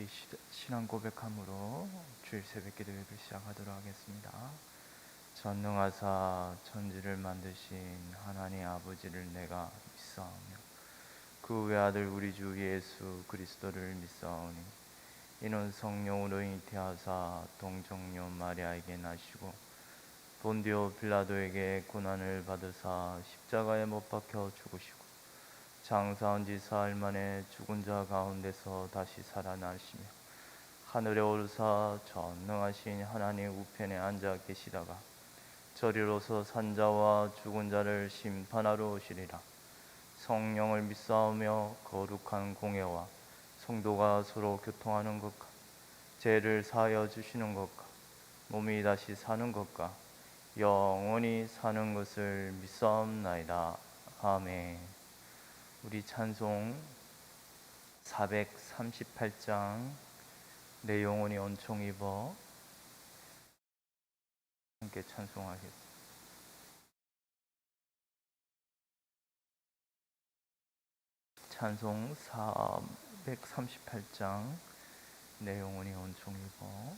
우리 신앙 고백함으로 주일 새벽 기도회를 시작하도록 하겠습니다. 전능하사 천지를 만드신 하나님 아버지를 내가 믿사오며 그 외아들 우리 주 예수 그리스도를 믿사오니 이는 성령으로 잉태하사 동정녀 마리아에게 나시고 본디오 빌라도에게 고난을 받으사 십자가에 못 박혀 죽으시고 장사한 지 사흘 만에 죽은 자 가운데서 다시 살아나시며 하늘에 오르사 전능하신 하나님 우편에 앉아 계시다가 저리로서 산자와 죽은 자를 심판하러 오시리라. 성령을 믿사오며 거룩한 공예와 성도가 서로 교통하는 것과 죄를 사하여 주시는 것과 몸이 다시 사는 것과 영원히 사는 것을 믿사옵나이다. 아멘. 우리 찬송 438장 내 영혼이 은총 입어 함께 찬송하겠습니다. 찬송 438장 내 영혼이 은총 입어.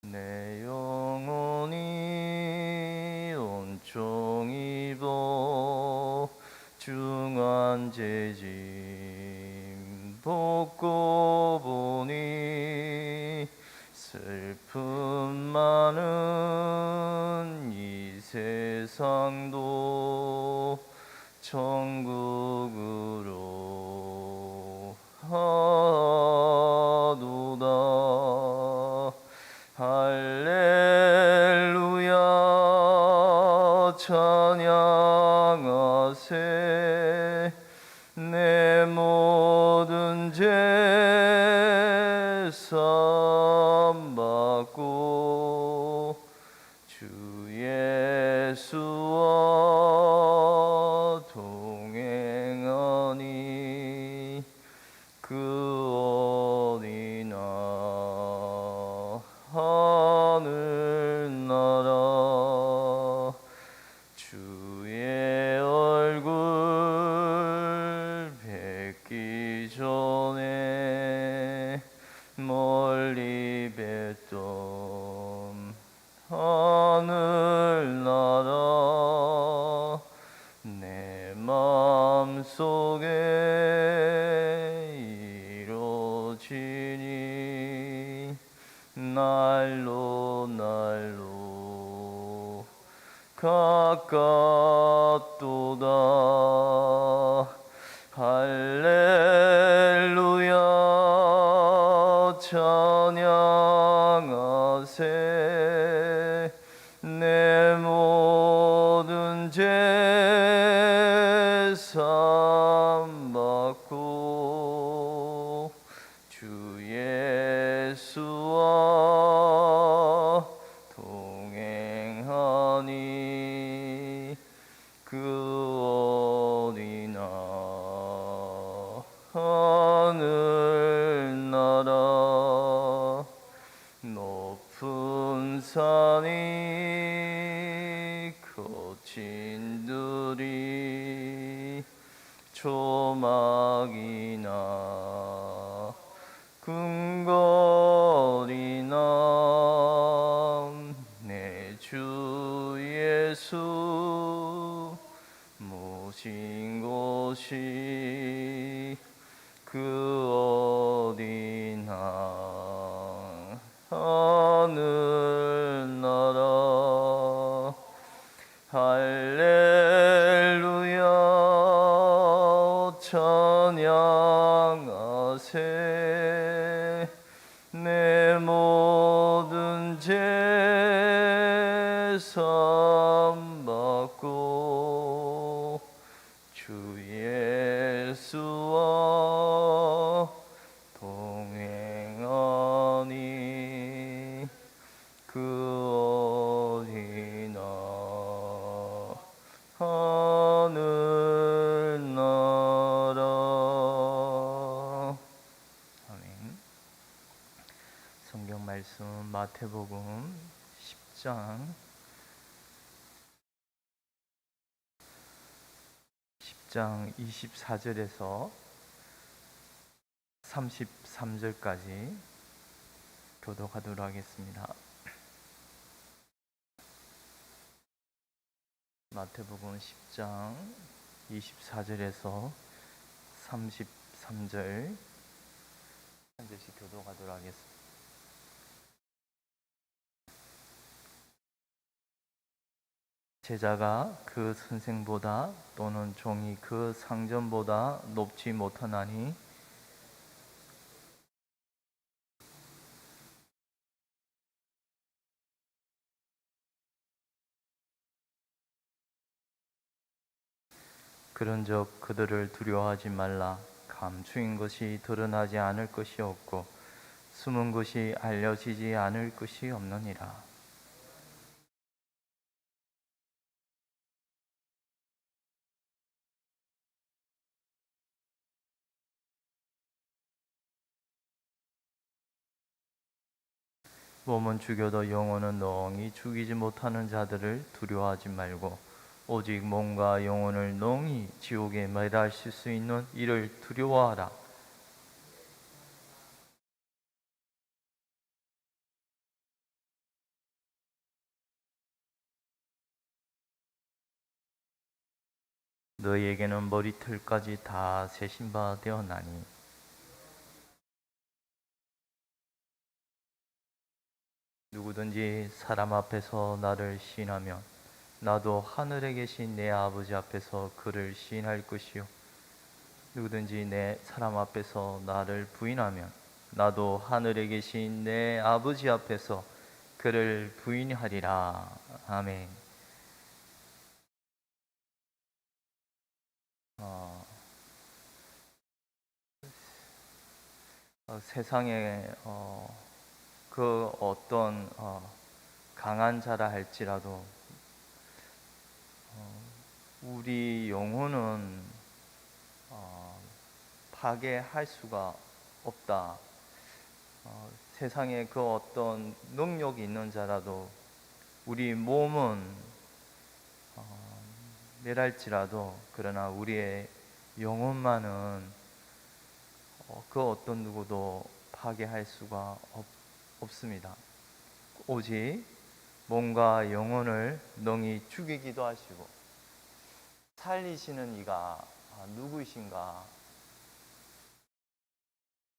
내 영혼이 은총 입어 중한 죄짐 벗고 보니 슬픔 많은 이 세상도 천국으로 하도다. 할렐루야 찬양하세. 내 모든 죄 사함받고 주 예수와 동행하니 그 어디나 하늘나라. 주의 얼굴 뵙기 전에 멀리 뵀던 하늘나라. 내 마음속에 이루어지니 날로 날로 가깝도다. 할렐루야 찬양하세. 내 모든 죄 사함받고 주 예수와 동행하니 그 어디나 하늘나라. 높은 산이 거친 들이 조막이나 궁궐이나 내 주 예수 모신 곳이 그 어디나 하늘나라. 할렐루야 찬양하세. 내 모든 죄 사함받고 주 예수와 동행하니 그 어디나 하늘나라. 아멘. 성경 말씀 마태복음 10장 10장 24절에서 33절까지 교독하도록 하겠습니다. 마태복음 10장 24절에서 33절 한 절씩 교독하도록 하겠습니다. 제자가 그 선생보다 또는 종이 그 상전보다 높지 못하나니 그런즉 그들을 두려워하지 말라. 감추인 것이 드러나지 않을 것이 없고 숨은 것이 알려지지 않을 것이 없느니라. 몸은 죽여도 영혼은 능히 죽이지 못하는 자들을 두려워하지 말고 오직 몸과 영혼을 능히 지옥에 매달실 수 있는 이를 두려워하라. 너희에게는 머리털까지 다 세신 바 되었나니 누구든지 사람 앞에서 나를 시인하면 나도 하늘에 계신 내 아버지 앞에서 그를 시인할 것이요 누구든지 내 사람 앞에서 나를 부인하면 나도 하늘에 계신 내 아버지 앞에서 그를 부인하리라. 아멘. 세상에 그 어떤 강한 자라 할지라도 우리 영혼은 파괴할 수가 없다. 세상에 그 어떤 능력이 있는 자라도 우리 몸은 멸할지라도 그러나 우리의 영혼만은 그 어떤 누구도 파괴할 수가 없습니다. 오직 몸과 영혼을 능히 죽이기도 하시고 살리시는 이가 누구이신가?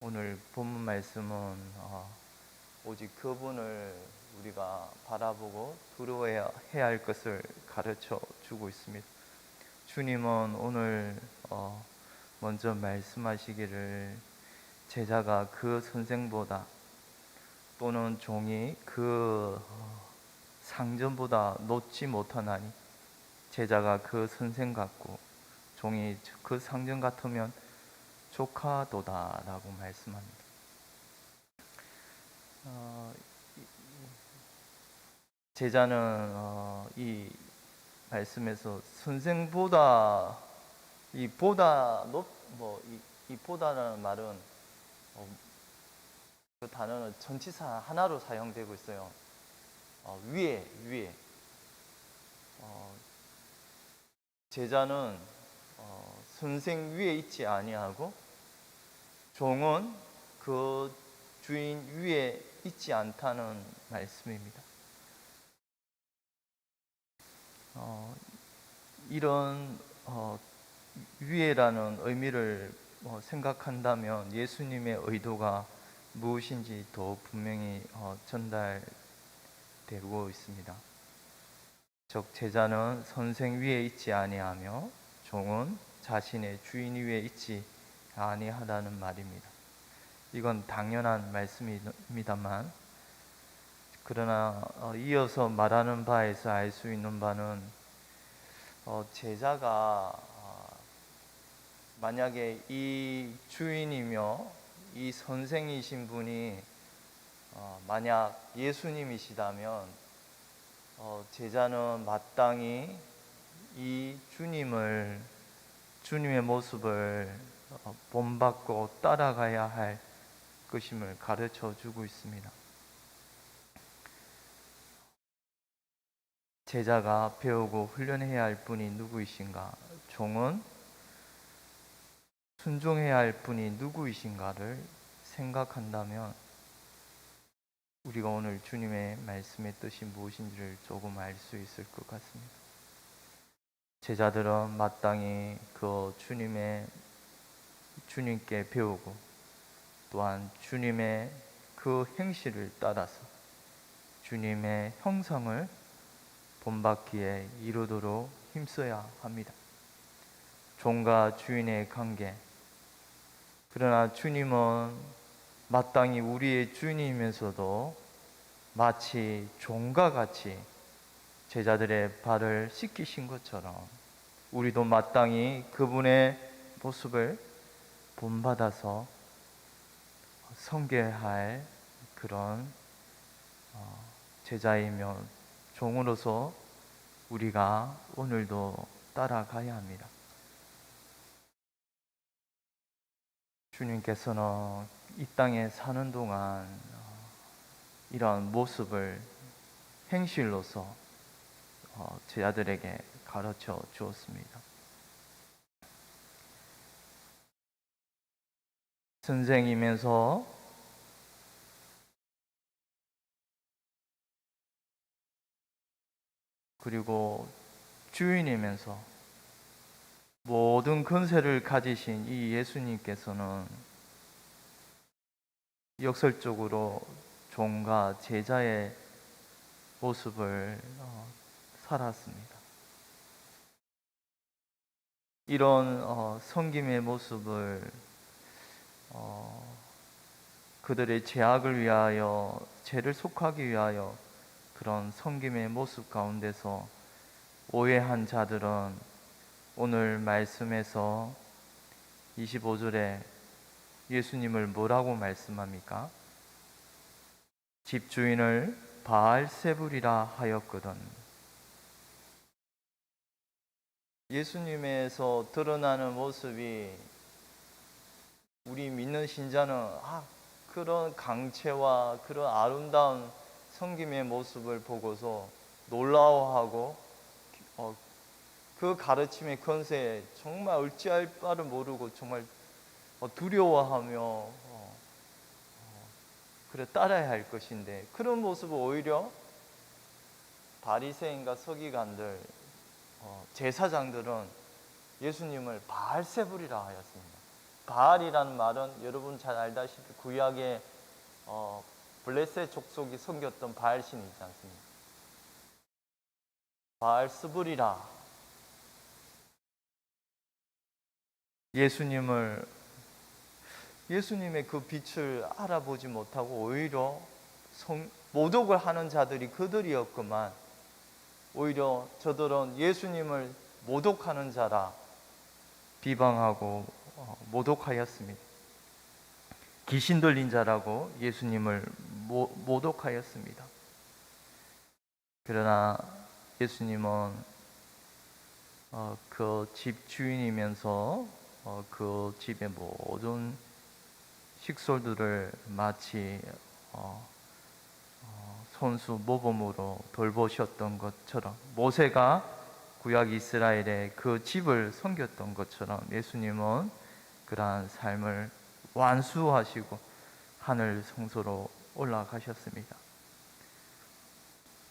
오늘 본문 말씀은 오직 그분을 우리가 바라보고 두려워해야 할 것을 가르쳐 주고 있습니다. 주님은 오늘 먼저 말씀하시기를 제자가 그 선생보다 또는 종이 그 상전보다 높지 못하나니 제자가 그 선생 같고 종이 그 상전 같으면 조카도다 라고 말씀합니다. 제자는 이 말씀에서 선생보다 이 보다 이 보다라는 말은 그 단어는 전치사 하나로 사용되고 있어요. 위에 제자는 선생 위에 있지 아니하고 종은 그 주인 위에 있지 않다는 말씀입니다. 이런 위에라는 의미를 생각한다면 예수님의 의도가 무엇인지 더 분명히 전달되고 있습니다. 즉 제자는 선생 위에 있지 아니하며 종은 자신의 주인 위에 있지 아니하다는 말입니다. 이건 당연한 말씀입니다만 그러나 이어서 말하는 바에서 알 수 있는 바는 제자가 만약에 이 주인이며 이 선생이신 분이 만약 예수님이시다면 제자는 마땅히 이 주님의 모습을 본받고 따라가야 할 것임을 가르쳐 주고 있습니다. 제자가 배우고 훈련해야 할 분이 누구이신가? 종은 순종해야 할 분이 누구이신가를 생각한다면 우리가 오늘 주님의 말씀의 뜻이 무엇인지를 조금 알 수 있을 것 같습니다. 제자들은 마땅히 그 주님께 배우고 또한 주님의 그 행실을 따라서 주님의 형상을 본받기에 이르도록 힘써야 합니다. 종과 주인의 관계. 그러나 주님은 마땅히 우리의 주님이면서도 마치 종과 같이 제자들의 발을 씻기신 것처럼 우리도 마땅히 그분의 모습을 본받아서 섬겨야 할 그런 제자이며 종으로서 우리가 오늘도 따라가야 합니다. 주님께서는 이 땅에 사는 동안 이러한 모습을 행실로서 제자들에게 가르쳐 주었습니다. 선생이면서 그리고 주인이면서 모든 권세를 가지신 이 예수님께서는 역설적으로 종과 제자의 모습을 살았습니다. 이런 섬김의 모습을 그들의 죄악을 위하여, 죄를 속하기 위하여 그런 섬김의 모습 가운데서 오해한 자들은 오늘 말씀에서 25절에 예수님을 뭐라고 말씀합니까? 집주인을 바알세불이라 하였거든. 예수님에서 드러나는 모습이 우리 믿는 신자는 그런 강체와 그런 아름다운 섬김의 모습을 보고서 놀라워하고 그 가르침의 권세에 정말 어찌할 바를 모르고 정말 두려워하며 그래 따라야 할 것인데, 그런 모습을 오히려 바리새인과 서기관들, 제사장들은 예수님을 바알세불이라 하였습니다. 바알이라는 말은 여러분 잘 알다시피 구약의 블레셋 족속이 섬겼던 바알신이 있지 않습니까? 바알스불이라. 예수님의 그 빛을 알아보지 못하고 오히려 모독을 하는 자들이 그들이었구만. 오히려 저들은 예수님을 모독하는 자라 비방하고 모독하였습니다. 귀신 들린 자라고 예수님을 모독하였습니다. 그러나 예수님은 그 집 주인이면서 그 집의 모든 식솔들을 마치 손수 모범으로 돌보셨던 것처럼, 모세가 구약 이스라엘의 그 집을 섬겼던 것처럼 예수님은 그러한 삶을 완수하시고 하늘 성소로 올라가셨습니다.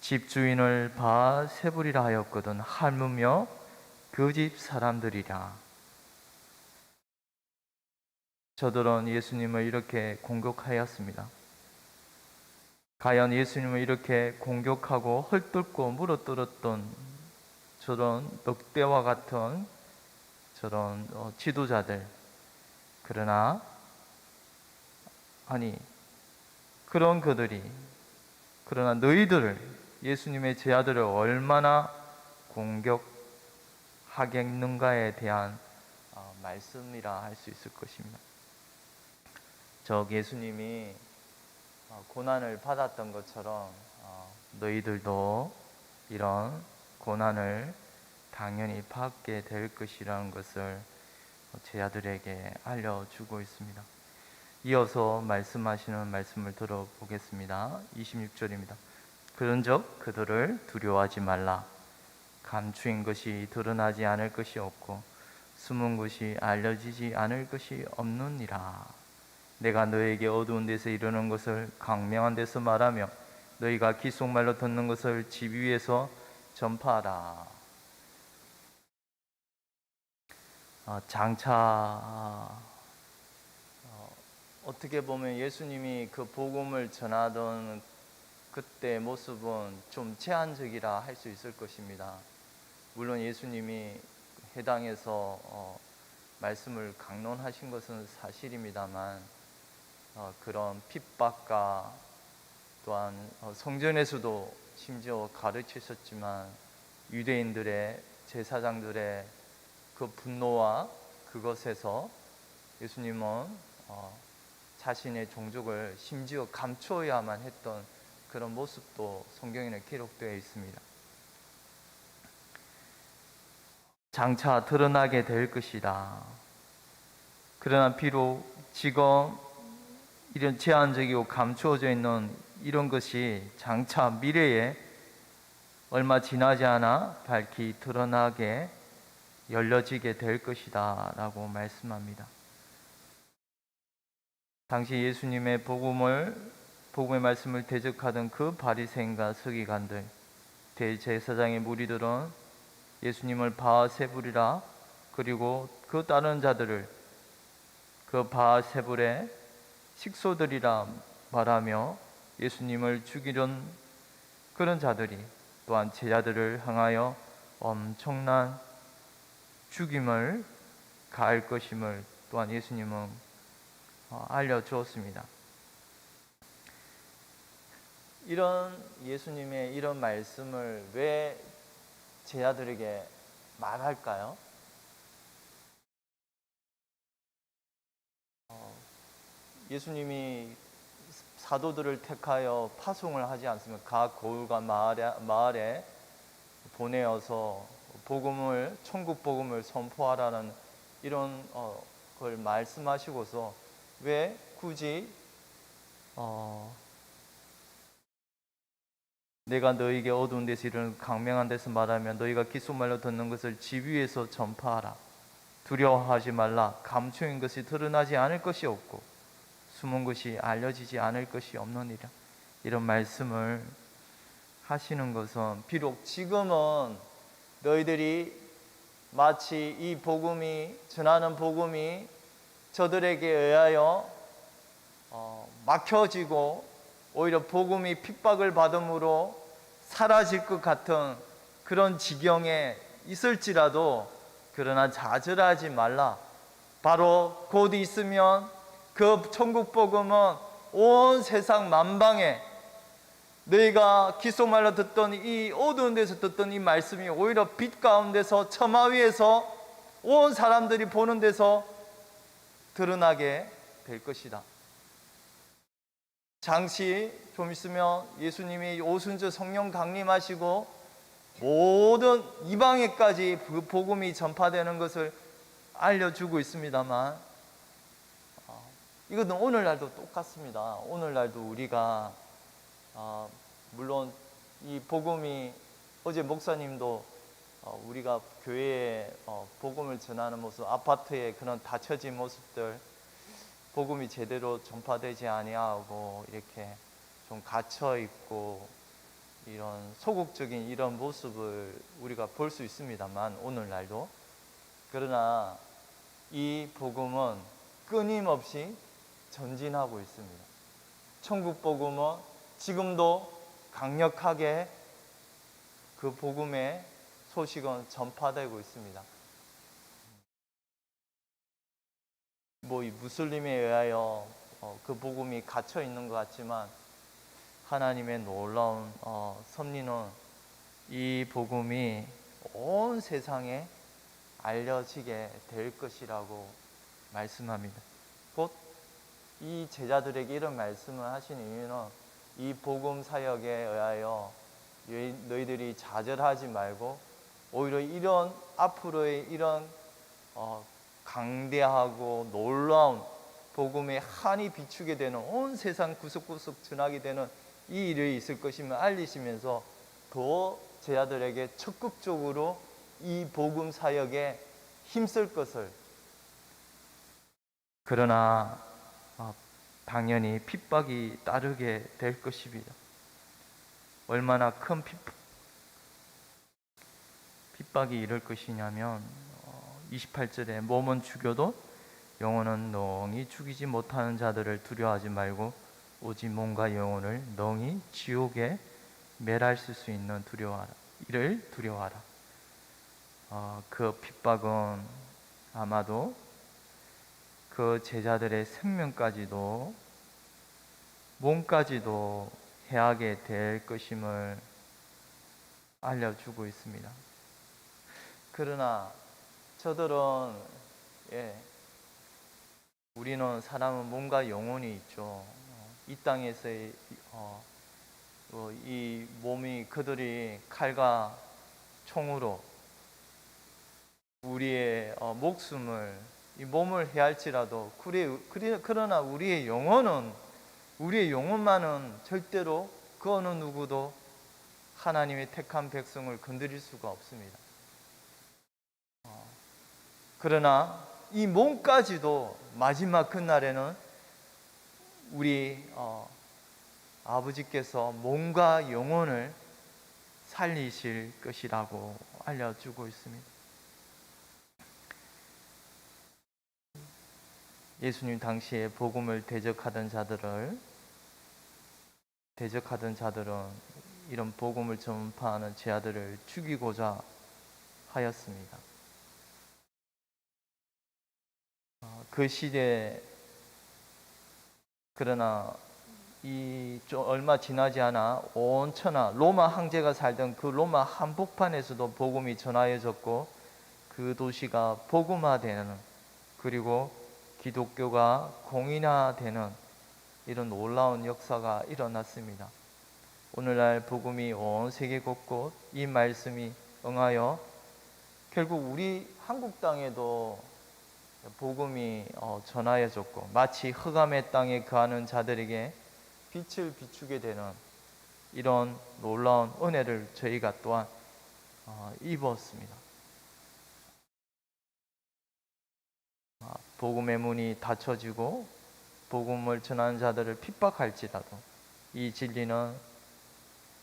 집주인을 바알세불이라 하였거든 할무며 그 집 사람들이라. 저들은 예수님을 이렇게 공격하였습니다. 과연 예수님을 이렇게 공격하고 헐뜯고 물어뜯었던 저런 늑대와 같은 저런 지도자들, 그러나 그러나 너희들을, 예수님의 제자들을 얼마나 공격하겠는가에 대한 말씀이라 할 수 있을 것입니다. 예수님이 고난을 받았던 것처럼 너희들도 이런 고난을 당연히 받게 될 것이라는 것을 제자들에게 알려주고 있습니다. 이어서 말씀하시는 말씀을 들어보겠습니다. 26절입니다. 그런즉 그들을 두려워하지 말라. 감추인 것이 드러나지 않을 것이 없고 숨은 것이 알려지지 않을 것이 없느니라. 내가 너에게 어두운 데서 이르는 것을 광명한 데서 말하며 너희가 귓속말로 듣는 것을 집 위에서 전파하라. 장차 어떻게 보면 예수님이 그 복음을 전하던 그때의 모습은 좀 제한적이라 할 수 있을 것입니다. 물론 예수님이 해당에서 말씀을 강론하신 것은 사실입니다만 그런 핍박과 또한 성전에서도 심지어 가르치셨지만 유대인들의 제사장들의 그 분노와 그것에서 예수님은 자신의 종족을 심지어 감추어야만 했던 그런 모습도 성경에는 기록되어 있습니다. 장차 드러나게 될 것이다. 그러나 비록 지금 이런 제한적이고 감추어져 있는 이런 것이 장차 미래에 얼마 지나지 않아 밝히 드러나게 열려지게 될 것이다 라고 말씀합니다. 당시 예수님의 복음의 말씀을 대적하던 그 바리새인과 서기관들, 대제사장의 무리들은 예수님을 바알세불이라, 그리고 그 다른 자들을 그 바알세불의 식소들이라 말하며 예수님을 죽이던 그런 자들이 또한 제자들을 향하여 엄청난 죽임을 가할 것임을 또한 예수님은 알려주었습니다. 이런 예수님의 이런 말씀을 왜 제자들에게 말할까요? 예수님이 사도들을 택하여 파송을 하지 않습니까? 각 고을과 마을에 보내어서 천국 복음을 선포하라는 이런 걸 말씀하시고서 왜 굳이 내가 너희에게 어두운 데서 이르는 광명한 데서 말하면 너희가 귓속말로 듣는 것을 집 위에서 전파하라. 두려워하지 말라. 감추인 것이 드러나지 않을 것이 없고 숨은 것이 알려지지 않을 것이 없느니라. 이런 말씀을 하시는 것은 비록 지금은 너희들이 마치 이 전하는 복음이 저들에게 의하여 막혀지고 오히려 복음이 핍박을 받음으로 사라질 것 같은 그런 지경에 있을지라도 그러나 좌절하지 말라. 바로 곧 있으면 그 천국 복음은 온 세상 만방에 너희가 귓속말로 듣던 이 어두운 데서 듣던 이 말씀이 오히려 빛 가운데서 처마 위에서 온 사람들이 보는 데서 드러나게 될 것이다. 잠시 좀 있으면 예수님이 오순절 성령 강림하시고 모든 이방에까지 그 복음이 전파되는 것을 알려주고 있습니다만 이것은 오늘날도 똑같습니다. 오늘날도 우리가 물론 이 복음이 어제 목사님도 우리가 교회에 복음을 전하는 모습, 아파트의 그런 닫혀진 모습들, 복음이 제대로 전파되지 아니하고 이렇게 좀 갇혀 있고 이런 소극적인 이런 모습을 우리가 볼 수 있습니다만 오늘날도, 그러나 이 복음은 끊임없이 전진하고 있습니다. 천국 복음은 지금도 강력하게 그 복음의 소식은 전파되고 있습니다. 이 무슬림에 의하여 그 복음이 갇혀 있는 것 같지만 하나님의 놀라운 섭리는 이 복음이 온 세상에 알려지게 될 것이라고 말씀합니다. 곧 이 제자들에게 이런 말씀을 하신 이유는 이 복음 사역에 의하여 너희들이 좌절하지 말고 오히려 이런 앞으로의 이런 강대하고 놀라운 복음의 한이 비추게 되는, 온 세상 구석구석 전하게 되는 이 일이 있을 것임을 알리시면서 더 제자들에게 적극적으로 이 복음 사역에 힘쓸 것을. 그러나 당연히 핍박이 따르게 될 것입니다. 얼마나 큰 핍박이 이를 것이냐면 28절에 몸은 죽여도 영혼은 능히 죽이지 못하는 자들을 두려워하지 말고 오직 몸과 영혼을 능히 지옥에 멸하실 수 있는 이를 두려워하라. 그 핍박은 아마도 그 제자들의 생명까지도 몸까지도 해하게 될 것임을 알려주고 있습니다. 그러나 저들은 우리는 사람은 몸과 영혼이 있죠. 이 땅에서의 이 몸이 그들이 칼과 총으로 우리의 목숨을 이 몸을 해할지라도 그러나 우리의 영혼만은 절대로 그 어느 누구도 하나님의 택한 백성을 건드릴 수가 없습니다. 그러나 이 몸까지도 마지막 그날에는 우리 아버지께서 몸과 영혼을 살리실 것이라고 알려주고 있습니다. 예수님 당시에 복음을 대적하던 자들은 이런 복음을 전파하는 제자들을 죽이고자 하였습니다. 그 시대에 그러나 얼마 지나지 않아 온 천하 로마 황제가 살던 그 로마 한복판에서도 복음이 전하여졌고 그 도시가 복음화되는 그리고 기독교가 공인화되는 이런 놀라운 역사가 일어났습니다. 오늘날 복음이 온 세계 곳곳 이 말씀이 응하여 결국 우리 한국 땅에도 복음이 전하여졌고 마치 흑암의 땅에 거하는 자들에게 빛을 비추게 되는 이런 놀라운 은혜를 저희가 또한 입었습니다. 복음의 문이 닫혀지고 복음을 전하는 자들을 핍박할지라도 이 진리는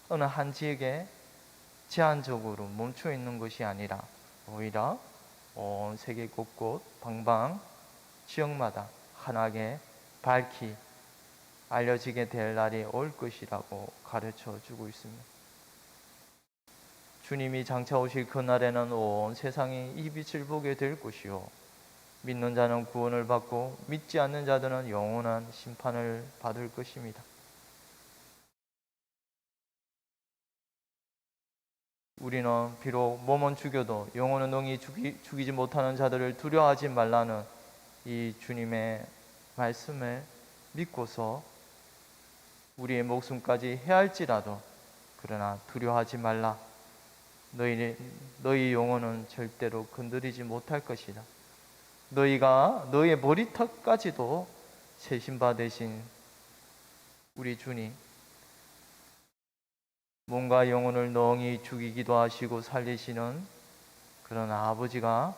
어느 한 지역에 제한적으로 멈춰 있는 것이 아니라 오히려 온 세계 곳곳 방방 지역마다 환하게 밝히 알려지게 될 날이 올 것이라고 가르쳐 주고 있습니다. 주님이 장차 오실 그날에는 온 세상이 이 빛을 보게 될 것이요 믿는 자는 구원을 받고 믿지 않는 자들은 영원한 심판을 받을 것입니다. 우리는 비록 몸은 죽여도 영혼은 능히 죽이지 못하는 자들을 두려워하지 말라는 이 주님의 말씀을 믿고서 우리의 목숨까지 해할지라도 그러나 두려워하지 말라. 너희 영혼은 절대로 건드리지 못할 것이다. 너희의 머리털까지도 세신받으신 우리 주님 몸과 영혼을 능히 죽이기도 하시고 살리시는 그런 아버지가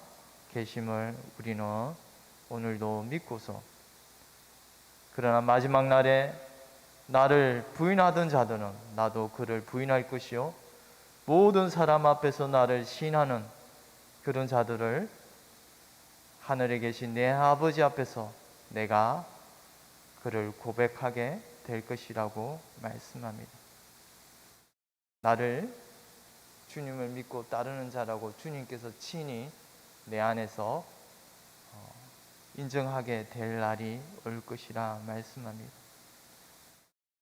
계심을 우리는 오늘도 믿고서 그러나 마지막 날에 나를 부인하던 자들은 나도 그를 부인할 것이요 모든 사람 앞에서 나를 시인하는 그런 자들을 하늘에 계신 내 아버지 앞에서 내가 그를 고백하게 될 것이라고 말씀합니다. 나를 주님을 믿고 따르는 자라고 주님께서 친히 내 안에서 인정하게 될 날이 올 것이라 말씀합니다.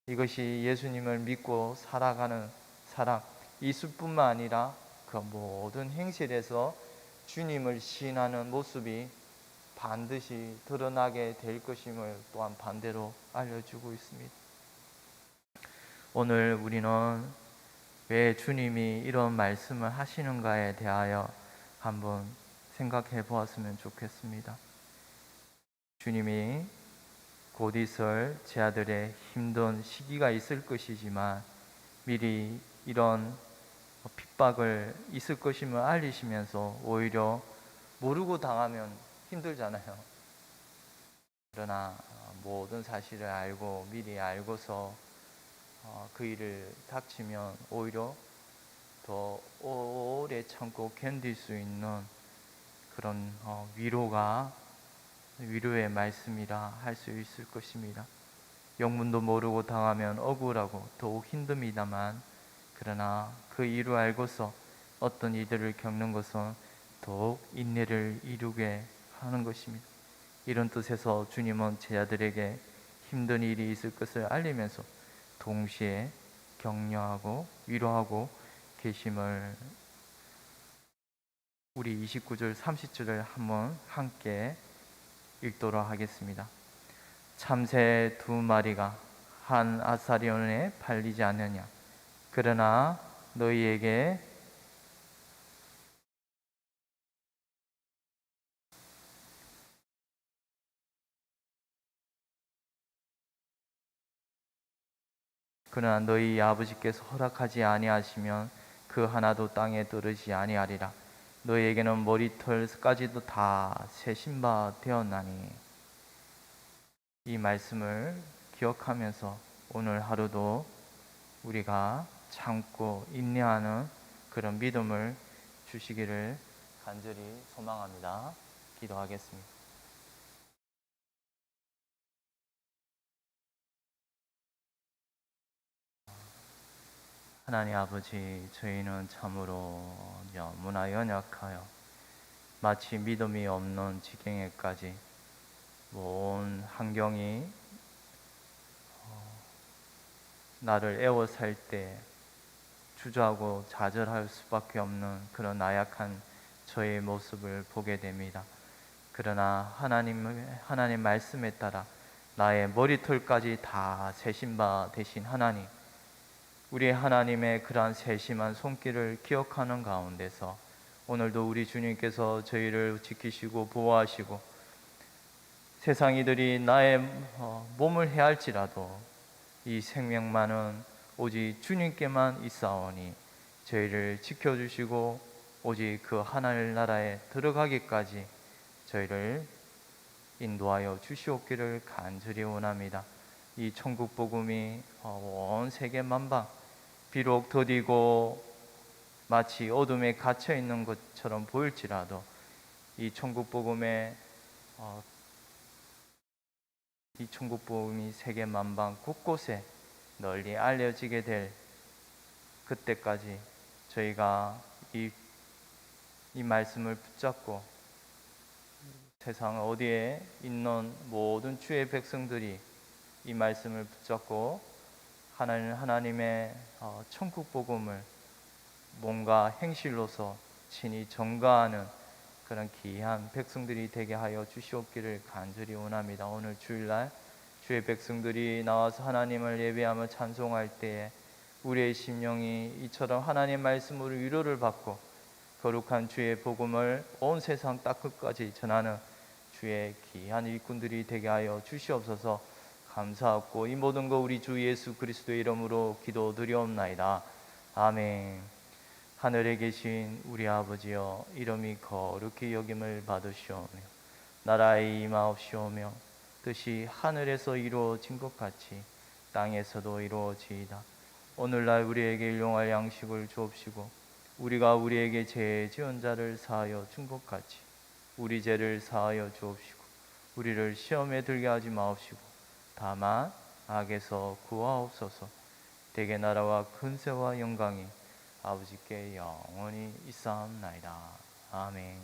이것이 예수님을 믿고 살아가는 사람 이수뿐만 아니라 그 모든 행실에서 주님을 시인하는 모습이 반드시 드러나게 될 것임을 또한 반대로 알려주고 있습니다. 오늘 우리는 왜 주님이 이런 말씀을 하시는가에 대하여 한번 생각해 보았으면 좋겠습니다. 주님이 곧 있을 제 아들의 힘든 시기가 있을 것이지만 미리 이런 핍박을 있을 것임을 알리시면서 오히려 모르고 당하면 힘들잖아요. 그러나 모든 사실을 알고 미리 알고서 그 일을 닥치면 오히려 더 오래 참고 견딜 수 있는 그런 위로의 말씀이라 할 수 있을 것입니다. 영문도 모르고 당하면 억울하고 더욱 힘듭니다만, 그러나 그 이유 알고서 어떤 이들을 겪는 것은 더욱 인내를 이루게 하는 것입니다. 이런 뜻에서 주님은 제자들에게 힘든 일이 있을 것을 알리면서 동시에 격려하고 위로하고 계심을, 우리 29절 30절을 한번 함께 읽도록 하겠습니다. 참새 2마리가 한 아사리온에 팔리지 않느냐? 그러나 너희에게 그러나 너희 아버지께서 허락하지 아니하시면 그 하나도 땅에 떨어지지 아니하리라. 너희에게는 머리털까지도 다 세신 바 되었나니. 이 말씀을 기억하면서 오늘 하루도 우리가 참고 인내하는 그런 믿음을 주시기를 간절히 소망합니다. 기도하겠습니다. 하나님 아버지, 저희는 참으로 너무나 연약하여 마치 믿음이 없는 지경에까지 온 환경이 나를 에워쌀 때 주저하고 좌절할 수밖에 없는 그런 나약한 저의 모습을 보게 됩니다. 그러나 하나님 말씀에 따라 나의 머리털까지 다 세신 바 되신 하나님, 우리 하나님의 그러한 세심한 손길을 기억하는 가운데서 오늘도 우리 주님께서 저희를 지키시고 보호하시고 세상 이들이 나의 몸을 해할지라도 이 생명만은 오직 주님께만 있사오니 저희를 지켜주시고 오직 그 하늘 나라에 들어가기까지 저희를 인도하여 주시옵기를 간절히 원합니다. 이 천국 복음이 온 세계 만방, 비록 더디고 마치 어둠에 갇혀 있는 것처럼 보일지라도 이 천국 복음이 세계 만방 곳곳에 널리 알려지게 될 그때까지 저희가 이 말씀을 붙잡고 세상 어디에 있는 모든 주의 백성들이 이 말씀을 붙잡고 하나님의 천국 복음을 몸과 행실로서 친히 전가하는 그런 귀한 백성들이 되게 하여 주시옵기를 간절히 원합니다. 오늘 주일날 주의 백성들이 나와서 하나님을 예배하며 찬송할 때에 우리의 심령이 이처럼 하나님 말씀으로 위로를 받고 거룩한 주의 복음을 온 세상 땅끝까지 전하는 주의 귀한 일꾼들이 되게 하여 주시옵소서. 감사하고 이 모든 거 우리 주 예수 그리스도의 이름으로 기도드리옵나이다. 아멘. 하늘에 계신 우리 아버지여, 이름이 거룩히 여김을 받으시오며 나라의 임하옵시오며 뜻이 하늘에서 이루어진 것 같이 땅에서도 이루어지이다. 오늘날 우리에게 일용할 양식을 주옵시고 우리가 우리에게 죄 지은 자를 사하여 준 것 같이 우리 죄를 사하여 주옵시고 우리를 시험에 들게 하지 마옵시고 다만 악에서 구하옵소서. 대개 나라와 근세와 영광이 아버지께 영원히 있사옵나이다. 아멘.